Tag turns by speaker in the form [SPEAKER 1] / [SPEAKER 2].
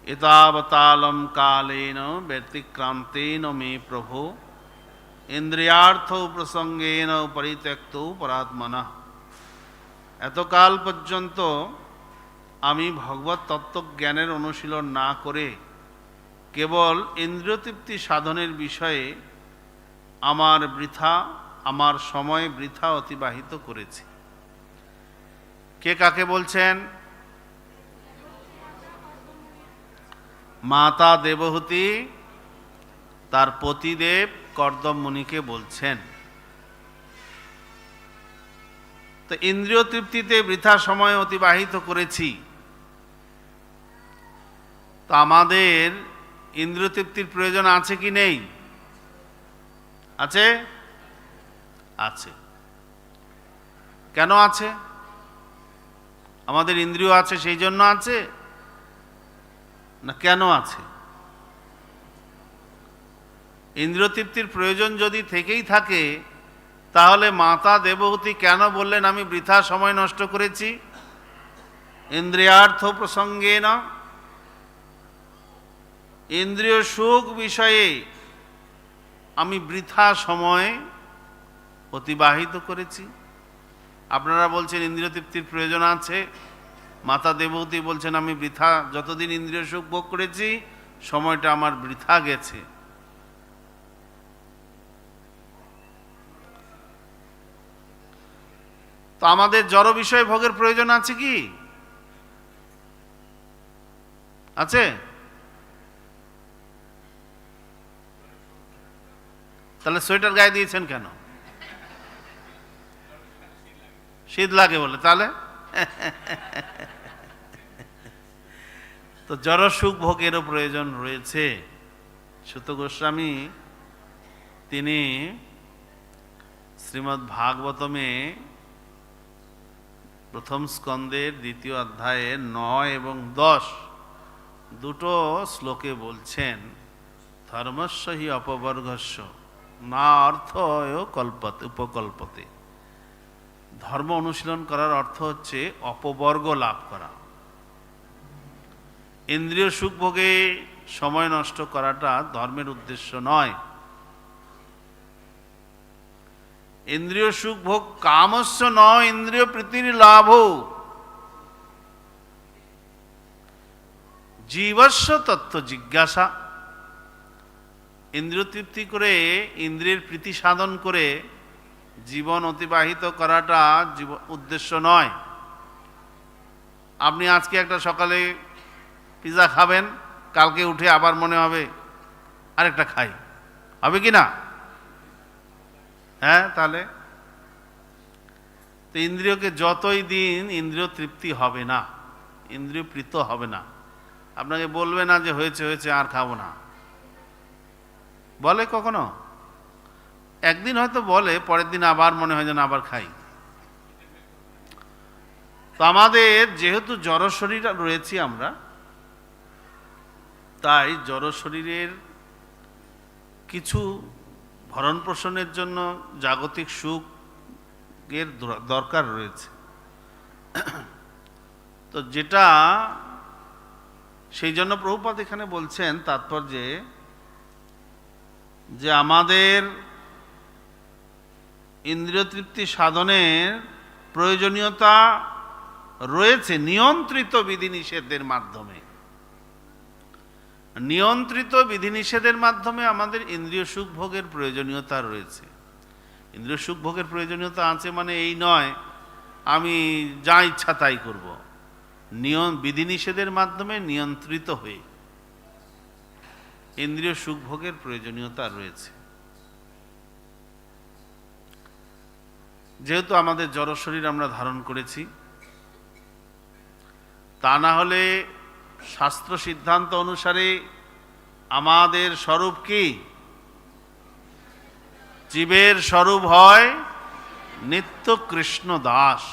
[SPEAKER 1] এতাবতালম Cullen ব্যতিক্রান্তেন মে প্রভু ইন্দ্রিয়ার্থ প্রসঙ্গেন পরিত্যক্ত পরাত্মনঃ। এতকাল পর্যন্ত আমি ভগবত তত্ত্বজ্ঞানের অনুশীলন না করে কেবল ইন্দ্রিয়তৃপ্তি সাধনের বিষয়ে আমার সময় বৃথা অতিবাহিত করেছি। কে কাকে বলছেন? মাতা দেবহূতি তার পতিদেব কর্দম মুনিকে বলছেন। তো ইন্দ্রিয় তৃপ্তিতে বৃথা সময় অতিবাহিত করেছি। তো আমাদের ইন্দ্রিয় তৃপ্তির প্রয়োজন আছে কি নেই? আছে? আছে। কেন আছে? আমাদের ইন্দ্রিয় আছে সেই জন্য আছে, না কেন আছে? ইন্দ্রিয় তৃপ্তির প্রয়োজন যদি থেকেই থাকে, তাহলে মাতা দেবহূতি কেন বললেন আমি বৃথা সময় নষ্ট করেছি? ইন্দ্রিয়ার্থ প্রসঙ্গে না, ইন্দ্রিয় সুখ বিষয়ে আমি বৃথা সময় অতিবাহিত করেছি। আপনারা বলছেন ইন্দ্রিয় তৃপ্তির প্রয়োজন আছে, মাতা দেবহূতি বলছেন আমি বৃথা, যতদিন ইন্দ্রিয় সুখ ভোগ করেছি সময়টা আমার বৃথা গেছে। তো আমাদের জড় বিষয় ভোগের প্রয়োজন আছে কি? আছে? তাহলে সোয়েটার গায়ে দিয়েছেন কেন? শীত লাগে বলে? তাহলে তো জড় সুখ ভোগেরও প্রয়োজন রয়েছে। সুত গোস্বামী তিনি শ্রীমদ্ ভাগবতমে প্রথম স্কন্দের 2য় অধ্যায়ে 9 এবং 10 দুটো শ্লোকে বলছেন, ধর্মস্য হি অপবর্গস্য না অর্থ উপকল্পতে। ধর্ম অনুশীলন করার অর্থ হচ্ছে অপবর্গ লাভ করা। ইন্দ্রিয় সুখ ভোগে সময় নষ্ট করাটা ধর্মের উদ্দেশ্য নয়। ইন্দ্রিয় সুখ ভোগ কামস্য ন ইন্দ্রিয় প্রীতির লাভ জীবস্য তত্ত্ব জিজ্ঞাসা। ইন্দ্রিয় তৃপ্তি করে, ইন্দ্রিয়ের প্রীতি সাধন করে জীবন অতিবাহিত করাটা উদ্দেশ্য নয়। আপনি আজকে একটা সকালে পিৎজা খাবেন, কালকে উঠে আবার মনে হবে আরেকটা খাই, হবে কি না? হ্যাঁ, তাহলে তো ইন্দ্রিয়কে যতই দিন ইন্দ্রিয় তৃপ্তি হবে না, ইন্দ্রিয় প্রীত হবে না। আপনাকে বলবে না যে হয়েছে হয়েছে আর খাবো না, বলে কখনো? একদিন হয়তো বলে, পরের দিন আবার মনে হয় যেন আবার খাই। তো আমাদের যেহেতু জড় শরীর রয়েছি আমরা, তাই জড় শরীরের কিছু ভরণ পোষণের জন্য জাগতিক সুখের দরকার রয়েছে। তো যেটা সেই জন্য প্রভুপাদ এখানে বলছেন তাৎপর্যে যে আমাদের ইন্দ্রিয় তৃপ্তি সাধনের প্রয়োজনীয়তা রয়েছে নিয়ন্ত্রিত বিধিনিষেধের মাধ্যমে। নিয়ন্ত্রিত বিধিনিষেধের মাধ্যমে আমাদের ইন্দ্রিয় সুখ ভোগের প্রয়োজনীয়তা রয়েছে। ইন্দ্রিয় সুখ ভোগের প্রয়োজনীয়তা আছে মানে এই নয় আমি যা ইচ্ছা তাই করব। বিধিনিষেধের মাধ্যমে নিয়ন্ত্রিত হয়ে ইন্দ্রিয় সুখ ভোগের প্রয়োজনীয়তা রয়েছে। যেহেতু আমাদের জড় শরীর আমরা ধারণ করেছি, তা না হলে শাস্ত্র সিদ্ধান্ত অনুসারে আমাদের স্বরূপ কি? জীবের স্বরূপ হয় নিত্য কৃষ্ণ দাস।